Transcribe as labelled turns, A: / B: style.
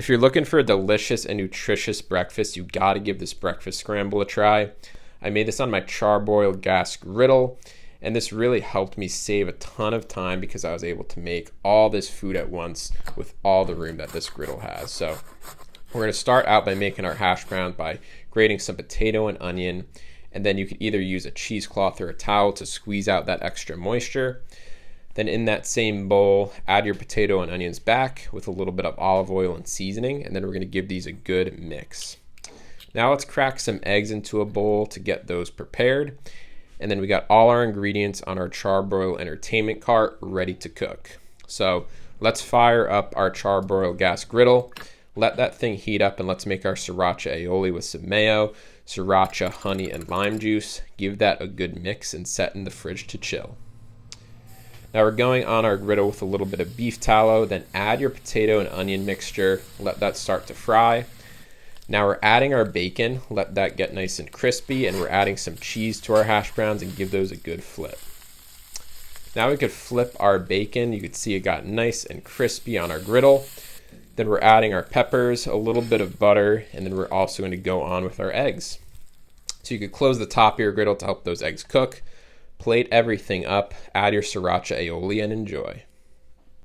A: If you're looking for a delicious and nutritious breakfast, you gotta give this breakfast scramble a try. I made this on my Char-Broil gas griddle, and this really helped me save a ton of time because I was able to make all this food at once with all the room that this griddle has. So we're gonna start out by making our hash browns by grating some potato and onion, and then you could either use a cheesecloth or a towel to squeeze out that extra moisture. Then in that same bowl, add your potato and onions back with a little bit of olive oil and seasoning, and then we're gonna give these a good mix. Now let's crack some eggs into a bowl to get those prepared. And then we got all our ingredients on our Char-Broil entertainment cart ready to cook. So let's fire up our Char-Broil gas griddle, let that thing heat up, and let's make our sriracha aioli with some mayo, sriracha, honey, and lime juice. Give that a good mix and set in the fridge to chill. Now we're going on our griddle with a little bit of beef tallow, then add your potato and onion mixture, let that start to fry. Now we're adding our bacon, let that get nice and crispy, and we're adding some cheese to our hash browns and give those a good flip. Now we could flip our bacon. You could see it got nice and crispy on our griddle. Then we're adding our peppers, a little bit of butter, and then we're also going to go on with our eggs. So you could close the top of your griddle to help those eggs cook. Plate everything up, add your sriracha aioli, and enjoy.